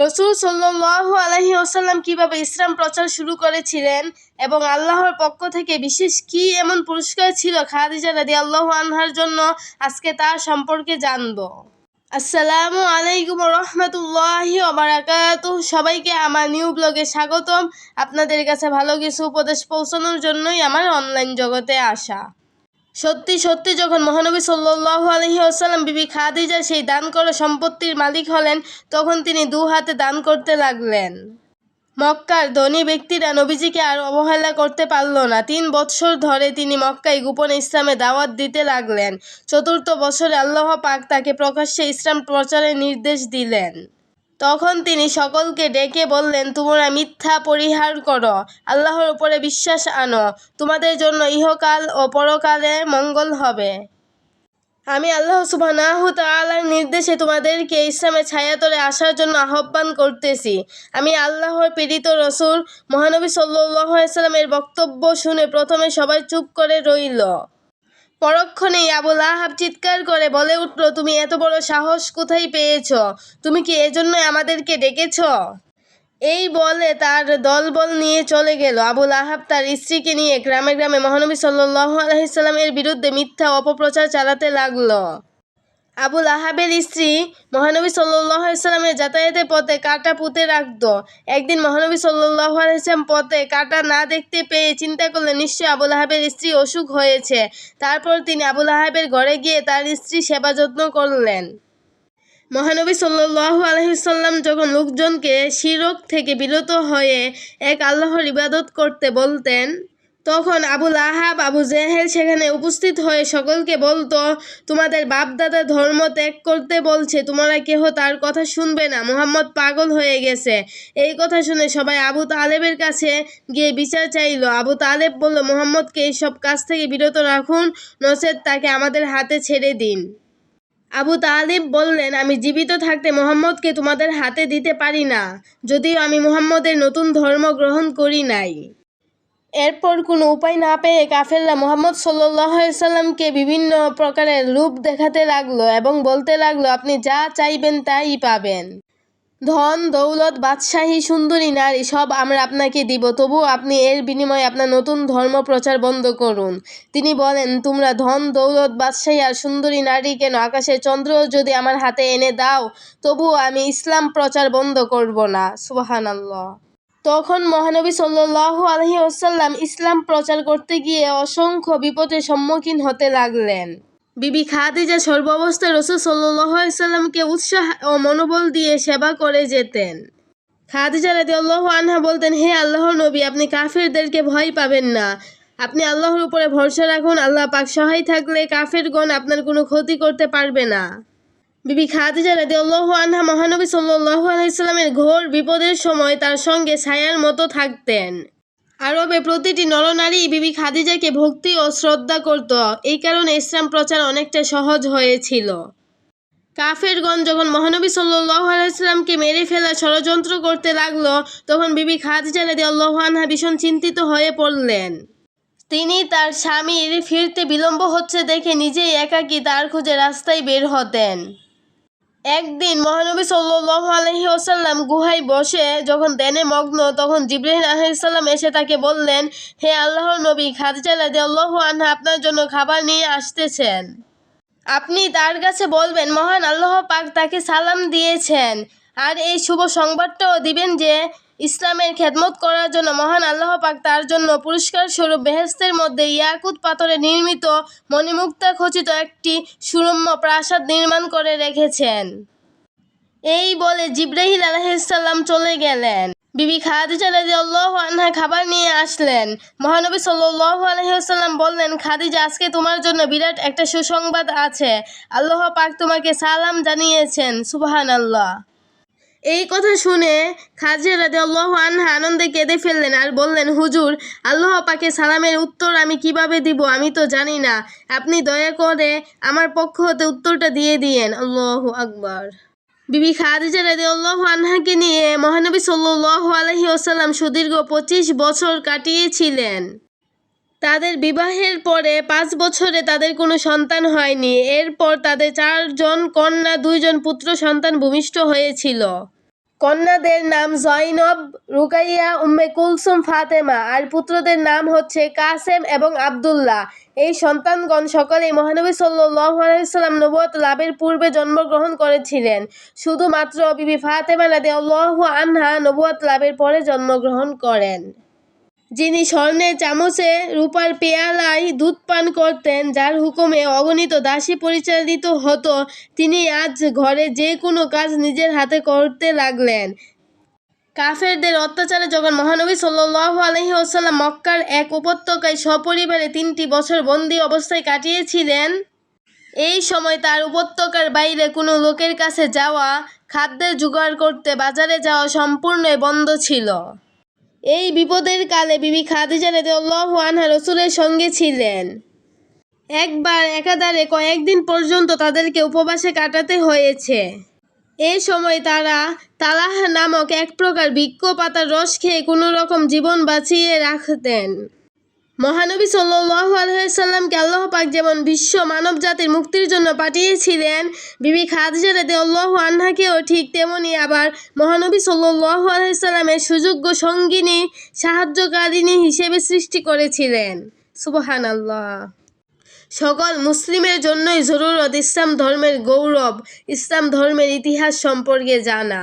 রাসূল সাল্লাল্লাহু আলাইহি ওয়াসাল্লাম কিভাবে ইসলাম প্রচার শুরু করেছিলেন এবং আল্লাহর পক্ষ থেকে বিশেষ কি এমন পুরস্কার ছিল খাদিজা রাদিয়াল্লাহু আনহার জন্য, আজকে তার সম্পর্কে জানব। আসসালামু আলাইকুম রহমতুল্লাহি ওয়া বারাকাতুহু। সবাইকে আমার নিউ ব্লগে স্বাগতম। আপনাদের কাছে ভালো কিছু উপদেশ পৌঁছানোর জন্যই আমার অনলাইন জগতে আসা। সত্যি সত্যি যখন মহানবী সাল্লাল্লাহু আলাইহি ওয়াসাল্লাম বিবি খাদিজা সেই দান করা সম্পত্তির মালিক হলেন, তখন তিনি দু হাতে দান করতে লাগলেন। মক্কার ধনী ব্যক্তিরা নবীজিকে আর অবহেলা করতে পারল না। 3 বৎসর ধরে তিনি মক্কায় গোপনে ইসলামে দাওয়াত দিতে লাগলেন। 4th বছরে আল্লাহ পাক তাকে প্রকাশ্যে ইসলাম প্রচারের নির্দেশ দিলেন। তখন তিনি সকলকে ডেকে বললেন, তোমরা মিথ্যা পরিহার করো, আল্লাহর উপরে বিশ্বাস আনো, তোমাদের জন্য ইহকাল ও পরকালে মঙ্গল হবে। আমি আল্লাহ সুবহানাহু তাআলার নির্দেশে তোমাদেরকে ইসলামের ছায়াতলে আসার জন্য আহ্বান করতেছি। আমি আল্লাহর প্রেরিত রাসূল। মহানবী সাল্লাল্লাহু আলাইহি ওয়াসাল্লামের বক্তব্য শুনে প্রথমে সবাই চুপ করে রইল। পরক্ষণেই আবু লাহাব চিৎকার করে বলে উঠল, তুমি এত বড় সাহস কোথায় পেয়েছ? তুমি কি এজন্যই আমাদেরকে ডেকেছ? এই বলে তার দলবল নিয়ে চলে গেল। আবু লাহাব তার স্ত্রীকে নিয়ে গ্রামে গ্রামে মহানবী সাল্লাল্লাহু আলাইহি সাল্লামের বিরুদ্ধে মিথ্যা অপপ্রচার চালাতে লাগলো। আবু লাহাবের স্ত্রী মহানবী সাল্লাল্লাহু আলাইহি সাল্লামের যাতায়াতের পথে কাঁটা পুঁতে রাখত। একদিন মহানবী সাল্লাল্লাহু আলাইহি সাল্লাম পথে কাঁটা না দেখতে পেয়ে চিন্তা করলেন, নিশ্চয়ই আবু লাহাবের স্ত্রী অসুখ হয়েছে। তারপর তিনি আবু লাহাবের ঘরে গিয়ে তার স্ত্রী সেবা যত্ন করলেন। মহানবী সাল্লাল্লাহু আলাইহি সাল্লাম যখন লোকজনকে শিরক থেকে বিরত হয়ে এক আল্লাহর ইবাদত করতে বলতেন, তখন আবু লাহাব, আবু জেহেল সেখানে উপস্থিত হয়ে সকলকে বলতো, তোমাদের বাপদাদা ধর্ম ত্যাগ করতে বলছে, তোমরা কেহ তার কথা শুনবে না, মুহাম্মদ পাগল হয়ে গেছে। এই কথা শুনে সবাই আবু তালেবের কাছে গিয়ে বিচার চাইল। আবু তালেব বলল, মুহাম্মদকে এইসব কাজ থেকে বিরত রাখুন, নচেৎ তাকে আমাদের হাতে ছেড়ে দিন। আবু তালিব বললেন, আমি জীবিত থাকতে মুহাম্মদকে তোমাদের হাতে দিতে পারি না, যদিও আমি মুহাম্মদের নতুন ধর্ম গ্রহণ করি নাই। এরপর কোনো উপায় না পেয়ে কাফেররা মুহাম্মদ সাল্লাল্লাহু আলাইহি সাল্লামকে বিভিন্ন প্রকারের রূপ দেখাতে লাগলো এবং বলতে লাগলো, আপনি যা চাইবেন তাই পাবেন। ধন দৌলত, বাদশাহী, সুন্দরী নারী সব আমরা আপনাকে দিব, তবুও আপনি এর বিনিময়ে আপনার নতুন ধর্ম প্রচার বন্ধ করুন। তিনি বলেন, তোমরা ধন দৌলত, বাদশাহী আর সুন্দরী নারী কেন, আকাশের চন্দ্র যদি আমার হাতে এনে দাও, তবুও আমি ইসলাম প্রচার বন্ধ করব না। সুবহানাল্লাহ। তখন মহানবী সাল্লাল্লাহু আলাইহি ওয়াসাল্লাম ইসলাম প্রচার করতে গিয়ে অসংখ্য বিপদের সম্মুখীন হতে লাগলেন। বিবি খাদিজা সর্বাবস্থায় রাসূল সাল্লাল্লাহু আলাইহি ওয়াসাল্লামকে উৎসাহ ও মনোবল দিয়ে সেবা করে যেতেন। খাদিজা রাদিয়াল্লাহু আনহা বলতেন, হে আল্লাহর নবী, আপনি কাফেরদেরকে ভয় পাবেন না, আপনি আল্লাহর উপরে ভরসা রাখুন, আল্লাহ পাক সহায় থাকলে কাফেরগণ আপনার কোনো ক্ষতি করতে পারবে না। বিবি খাদিজা রাদিয়াল্লাহু আনহা মহানবী সাল্লাল্লাহু আলাইহি সাল্লামের ঘোর বিপদের সময় তার সঙ্গে ছায়ার মতো থাকতেন। আরবে প্রতিটি নরনারী বিবি খাদিজাকে ভক্তি ও শ্রদ্ধা করত। এই কারণে ইসলাম প্রচার অনেকটা সহজ হয়েছিল। কাফেরগণ যখন মহানবী সাল্লাল্লাহু আলাইহি সাল্লামকে মেরে ফেলার ষড়যন্ত্র করতে লাগলো, তখন বিবি খাদিজা রাদিয়াল্লাহু আনহা ভীষণ চিন্তিত হয়ে পড়লেন। তিনি তার স্বামীর ফিরতে বিলম্ব হচ্ছে দেখে নিজেই একাকী তার খোঁজে রাস্তায় বের হতেন। একদিন মহানবী সাল্লাল্লাহু আলাইহি ওয়াসাল্লাম গুহায় বসে যখন ধ্যানে মগ্ন, তখন জিবরাইল আলাইহিস সালাম এসে তাকে বললেন, হে আল্লাহর নবী, খাদিজা রাদিয়াল্লাহু আনহা আপনার জন্য খাবার নিয়ে আসতেছেন। আপনি তার কাছে বলবেন, মহান আল্লাহ পাক তাকে সালাম দিয়েছেন, আর এই শুভ সংবাদটাও দিবেন যে ইসলামের খেদমত করার জন্য মহান আল্লাহ পাক তার জন্য পুরস্কার স্বরূপ বেহেশতের মধ্যে ইয়াকুত পাথরে নির্মিত মণিমুক্তা খচিত একটি সুরম্য প্রাসাদ নির্মাণ করে রেখেছেন। এই বলে জিবরাইল আলাইহিস সালাম চলে গেলেন। বিবি খাদিজা রাদিয়াল্লাহু আনহা খাবার নিয়ে আসলেন। মহানবী সাল্লাল্লাহু আলাইহি ওয়াসাল্লাম বললেন, খাদিজা, আজকে তোমার জন্য বিরাট একটা সুসংবাদ আছে, আল্লাহ পাক তোমাকে সালাম জানিয়েছেন। সুবহানাল্লাহ। এই কথা শুনে খাদিজা রাদিয়াল্লাহু আনহা আনন্দে কেঁদে ফেললেন আর বললেন, হুজুর, আল্লাহ পাকের সালামের উত্তর আমি কিভাবে দিব আমি তো জানি না, আপনি দয়া করে আমার পক্ষ হতে উত্তরটা দিয়ে দিয়েন। আল্লাহু আকবার। বিবি খাদিজা রাদিয়াল্লাহু আনহাকে নিয়ে মহানবী সাল্লাল্লাহু আলাইহি ওয়াসাল্লাম সুদীর্ঘ 25 বছর কাটিয়েছিলেন। তাদের বিবাহের পরে 5 বছরে তাদের কোনো সন্তান হয়নি। এরপর তাদের 4 জন কন্যা, 2 জন পুত্র সন্তান ভূমিষ্ঠ হয়েছিল। কন্যাদের নাম জয়নব, রুকাইয়া, উম্মে কুলসুম, ফাতেমা আর পুত্রদের নাম হচ্ছে কাসেম এবং আব্দুল্লাহ। এই সন্তানগণ সকলেই মহানবী সাল্লাল্লাহু আলাইহি ওয়াসাল্লাম নবুয়ত লাভের পূর্বে জন্মগ্রহণ করেছিলেন। শুধুমাত্র বিবি ফাতেমা রাদিয়াল্লাহু আনহা নবুয়ত লাভের পরে জন্মগ্রহণ করেন। যিনি স্বর্ণের চামচে রূপার পেয়ালায় দুধ পান করতেন, যার হুকুমে অগণিত দাসী পরিচালিত হতো, তিনি আজ ঘরে যে কোনো কাজ নিজের হাতে করতে লাগলেন। কাফেরদের অত্যাচারে যখন মহানবী সাল্লাল্লাহু আলাইহি ওয়াসাল্লাম মক্কার এক উপত্যকায় সপরিবারে 3টি বছর বন্দী অবস্থায় কাটিয়েছিলেন, এই সময় তার উপত্যকার বাইরে কোনো লোকের কাছে যাওয়া, খাদ্যের জোগাড় করতে বাজারে যাওয়া সম্পূর্ণই বন্ধ ছিল। এই বিপদের কালে বিবি খাদিজা রাদিয়াল্লাহু আনহা রাসূলের সঙ্গে ছিলেন। একবার একাধারে কয়েকদিন পর্যন্ত তাদেরকে উপবাসে কাটাতে হয়েছে। এই সময় তারা তালাহ নামক এক প্রকার বৃক্ষ পাতার রস খেয়ে কোনো রকম জীবন বাঁচিয়ে রাখতেন। মহানবী সাল্লাল্লাহু আলাইহি ওয়াসাল্লামকে আল্লাহ পাক যেমন বিশ্ব মানব জাতির মুক্তির জন্য পাঠিয়েছিলেন, বিবি খাদিজা রাদিয়াল্লাহু আনহাকেও ঠিক তেমনি আবার মহানবী সাল্লাল্লাহু আলাইহি ওয়াসাল্লামের সুযোগ্য সঙ্গিনী, সাহায্যকারিণী হিসেবে সৃষ্টি করেছিলেন। সুবহানাল্লাহ। সকল মুসলিমের জন্যই জরুরত ইসলাম ধর্মের গৌরব, ইসলাম ধর্মের ইতিহাস সম্পর্কে জানা।